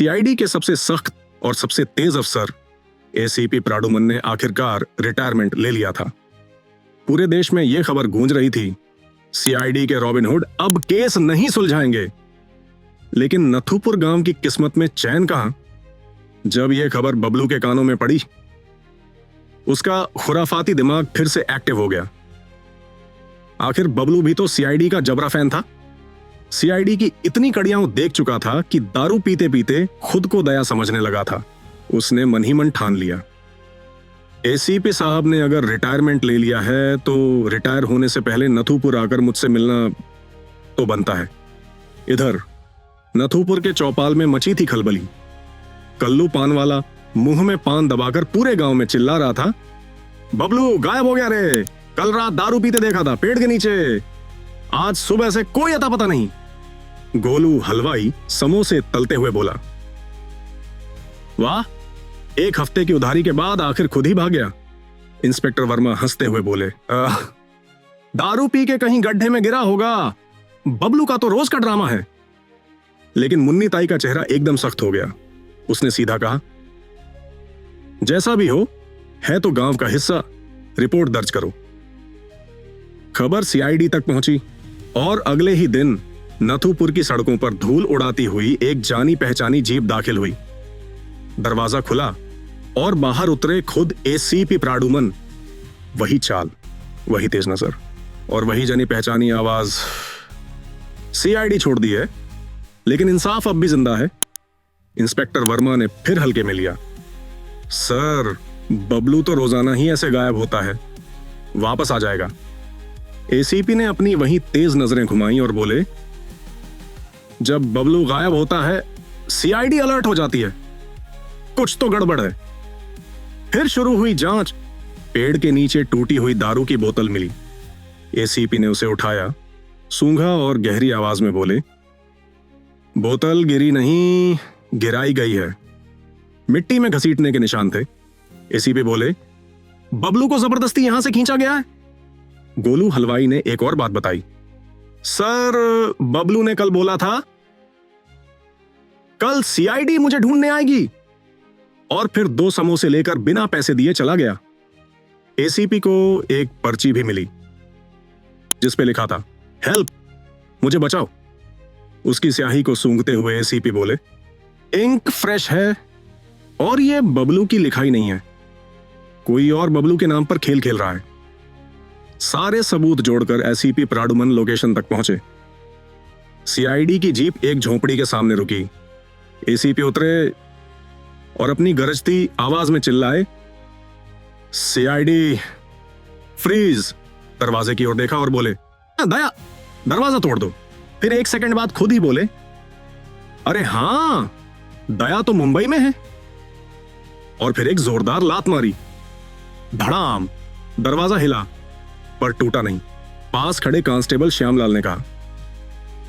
CID के सबसे सख्त और सबसे तेज अफसर एसीपी प्राडुमन ने आखिरकार रिटायरमेंट ले लिया था। पूरे देश में यह खबर गूंज रही थी, सीआईडी के रॉबिन हुड अब केस नहीं सुलझाएंगे। लेकिन नथुपुर गांव की किस्मत में चैन कहां जब यह खबर बबलू के कानों में पड़ी। उसका खुराफाती दिमाग फिर से एक्टिव हो गया। आखिर बबलू भी तो सीआईडी का जबरा फैन था। सीआईडी की इतनी कड़ियां देख चुका था कि दारू पीते पीते खुद को दया समझने लगा था। उसने मन ही मन ठान लिया, एसीपी साहब ने अगर रिटायरमेंट ले लिया है तो रिटायर होने से पहले नथुपुर आकर मुझसे मिलना तो बनता है। इधर नथुपुर के चौपाल में मची थी खलबली। कल्लू पान वाला मुंह में पान दबाकर पूरे गांव में चिल्ला रहा था, बबलू गायब हो गया रे, कल रात दारू पीते देखा था पेड़ के नीचे, आज सुबह से कोई अता पता नहीं। गोलू हलवाई समोसे तलते हुए बोला, वाह, एक हफ्ते की उधारी के बाद आखिर खुद ही भाग गया। इंस्पेक्टर वर्मा हंसते हुए बोले, दारू पी के कहीं गड्ढे में गिरा होगा, बबलू का तो रोज का ड्रामा है। लेकिन मुन्नी ताई का चेहरा एकदम सख्त हो गया। उसने सीधा कहा, जैसा भी हो, है तो गांव का हिस्सा, रिपोर्ट दर्ज करो। खबर सीआईडी तक पहुंची और अगले ही दिन नथुपुर की सड़कों पर धूल उड़ाती हुई एक जानी पहचानी जीप दाखिल हुई। दरवाजा खुला और बाहर उतरे खुद एसीपी प्राडुमन। वही चाल, वही तेज नजर और वही जानी पहचानी आवाज। सीआईडी छोड़ दी है, लेकिन इंसाफ अब भी जिंदा है। इंस्पेक्टर वर्मा ने फिर हल्के में लिया, सर, बबलू तो रोजाना ही ऐसे गायब होता है, वापस आ जाएगा। एसीपी ने अपनी वही तेज नजरें घुमाई और बोले, जब बबलू गायब होता है सीआईडी अलर्ट हो जाती है, कुछ तो गड़बड़ है। फिर शुरू हुई जांच। पेड़ के नीचे टूटी हुई दारू की बोतल मिली। एसीपी ने उसे उठाया, सूंघा और गहरी आवाज में बोले, बोतल गिरी नहीं, गिराई गई है। मिट्टी में घसीटने के निशान थे। एसीपी बोले, बबलू को जबरदस्ती यहां से खींचा गया है। गोलू हलवाई ने एक और बात बताई, सर, बबलू ने कल बोला था, कल सीआईडी मुझे ढूंढने आएगी, और फिर 2 समोसे लेकर बिना पैसे दिए चला गया। एसीपी को एक पर्ची भी मिली जिस पे लिखा था, हेल्प, मुझे बचाओ। उसकी स्याही को सूंघते हुए एसीपी बोले, इंक फ्रेश है और ये बबलू की लिखाई नहीं है, कोई और बबलू के नाम पर खेल खेल रहा है। सारे सबूत जोड़कर एसीपी प्राडुमन लोकेशन तक पहुंचे। सीआईडी की जीप एक झोपड़ी के सामने रुकी। एसीपी उतरे और अपनी गरजती आवाज में चिल्लाए, सीआईडी फ्रीज। दरवाजे की ओर देखा और बोले, दया, दरवाजा तोड़ दो। फिर 1 सेकंड बाद खुद ही बोले, अरे हां, दया तो मुंबई में है। और फिर एक जोरदार लात मारी। धड़ाम, दरवाजा हिला पर टूटा नहीं। पास खड़े कांस्टेबल श्यामलाल ने कहा,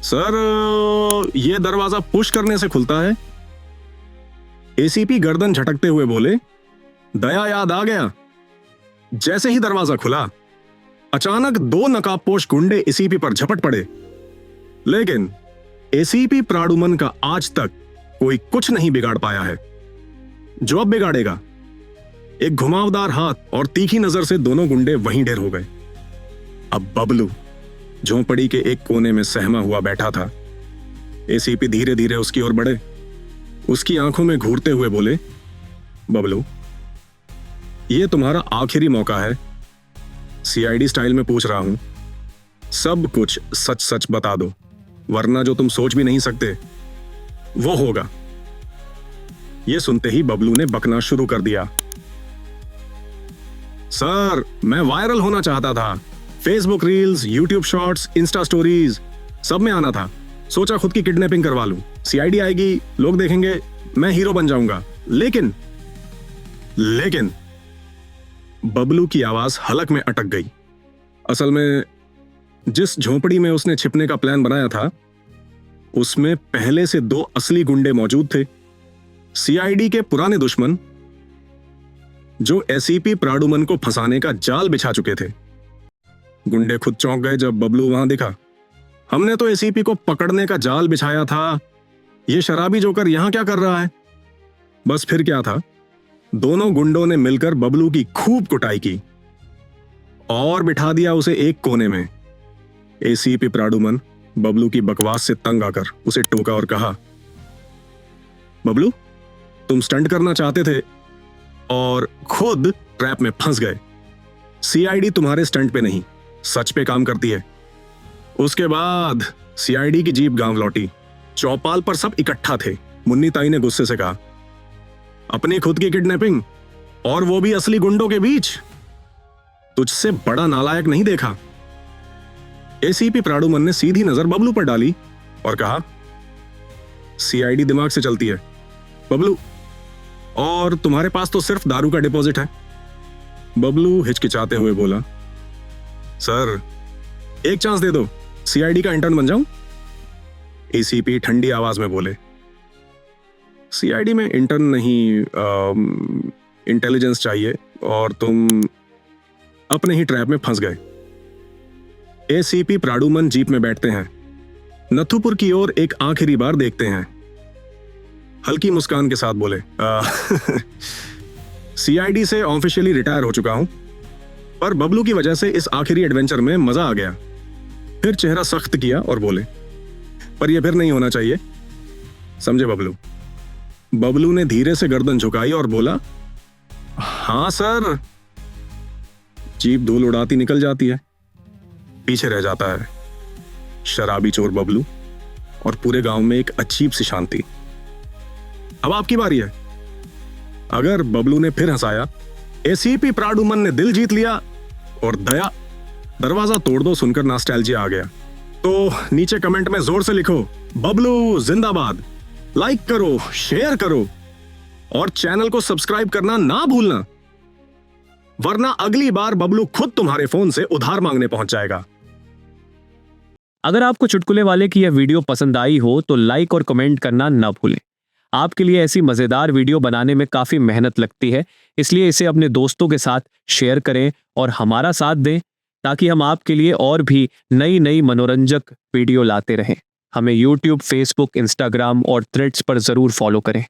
सर, यह दरवाजा पुश करने से खुलता है। एसीपी गर्दन झटकते हुए बोले, दया याद आ गया। जैसे ही दरवाजा खुला, अचानक 2 नकाबपोश गुंडे एसीपी पर झपट पड़े। लेकिन एसीपी प्राडुमन का आज तक कोई कुछ नहीं बिगाड़ पाया है। जो अब बिगाड़ेगा, एक घुमावदार हाथ और तीखी नजर से दोनों गुंडे वहीं ढेर हो गए। अब बबलू झोंपड़ी के एक कोने में सहमा हुआ बैठा था। एसीपी धीरे धीरे उसकी ओर बढ़े। उसकी आंखों में घूरते हुए बोले, बबलू, यह तुम्हारा आखिरी मौका है। सीआईडी स्टाइल में पूछ रहा हूं, सब कुछ सच सच बता दो, वरना जो तुम सोच भी नहीं सकते वो होगा। यह सुनते ही बबलू ने बकना शुरू कर दिया, सर, मैं वायरल होना चाहता था। Facebook reels, YouTube shorts, Insta stories, सब में आना था। सोचा खुद की किडनैपिंग करवा लूं, सीआईडी आएगी, लोग देखेंगे, मैं हीरो बन जाऊंगा। लेकिन बबलू की आवाज हलक में अटक गई। असल में जिस झोंपड़ी में उसने छिपने का प्लान बनाया था, उसमें पहले से 2 असली गुंडे मौजूद थे। सीआईडी के पुराने दुश्मन जो एसीपी प्राडुमन को फंसाने का जाल बिछा चुके थे। गुंडे खुद चौंक गए जब बबलू वहां दिखा। हमने तो एसीपी को पकड़ने का जाल बिछाया था, ये शराबी जोकर यहां क्या कर रहा है? बस फिर क्या था, दोनों गुंडों ने मिलकर बबलू की खूब कुटाई की और बिठा दिया उसे एक कोने में। एसीपी प्राडुमन बबलू की बकवास से तंग आकर उसे टोका और कहा, बबलू, तुम स्टंट करना चाहते थे और खुद ट्रैप में फंस गए। सीआईडी तुम्हारे स्टंट पे नहीं, सच पे काम करती है। उसके बाद सीआईडी की जीप गांव लौटी। चौपाल पर सब इकट्ठा थे। मुन्नी ताई ने गुस्से से कहा, अपनी खुद की किडनैपिंग, और वो भी असली गुंडों के बीच, तुझसे बड़ा नालायक नहीं देखा। एसीपी प्राडुमन ने सीधी नजर बबलू पर डाली और कहा, सीआईडी दिमाग से चलती है बबलू, और तुम्हारे पास तो सिर्फ दारू का डिपॉजिट है। बबलू हिचकिचाते हुए बोला, सर एक चांस दे दो, सीआईडी का इंटर्न बन जाऊं। एसीपी ठंडी आवाज में बोले, सीआईडी में इंटर्न नहीं, इंटेलिजेंस चाहिए, और तुम अपने ही ट्रैप में फंस गए। एसीपी प्राडुमन जीप में बैठते हैं, नथुपुर की ओर एक आखिरी बार देखते हैं, हल्की मुस्कान के साथ बोले, सीआईडी से ऑफिशियली रिटायर हो चुका हूं, पर बबलू की वजह से इस आखिरी एडवेंचर में मजा आ गया। फिर चेहरा सख्त किया और बोले, पर यह फिर नहीं होना चाहिए, समझे बबलू। बबलू ने धीरे से गर्दन झुकाई और बोला, हां सर। जीप धूल उड़ाती निकल जाती है। पीछे रह जाता है शराबी चोर बबलू और पूरे गांव में एक अजीब सी शांति। अब आपकी बारी है। अगर बबलू ने फिर हंसाया, एसीपी प्राडुमन ने दिल जीत लिया, और दया दरवाजा तोड़ दो सुनकर नॉस्टैल्जिया आ गया, तो नीचे कमेंट में जोर से लिखो, बबलू जिंदाबाद। लाइक करो, शेयर करो, और चैनल को सब्सक्राइब करना ना भूलना, वरना अगली बार बबलू खुद तुम्हारे फोन से उधार मांगने पहुंच जाएगा। अगर आपको चुटकुले वाले की यह वीडियो पसंद आई हो तो लाइक और कमेंट करना ना भूलें। आपके लिए ऐसी मजेदार वीडियो बनाने में काफी मेहनत लगती है, इसलिए इसे अपने दोस्तों के साथ शेयर करें और हमारा साथ दें, ताकि हम आपके लिए और भी नई नई मनोरंजक वीडियो लाते रहें। हमें YouTube, Facebook, Instagram और Threads पर जरूर फॉलो करें।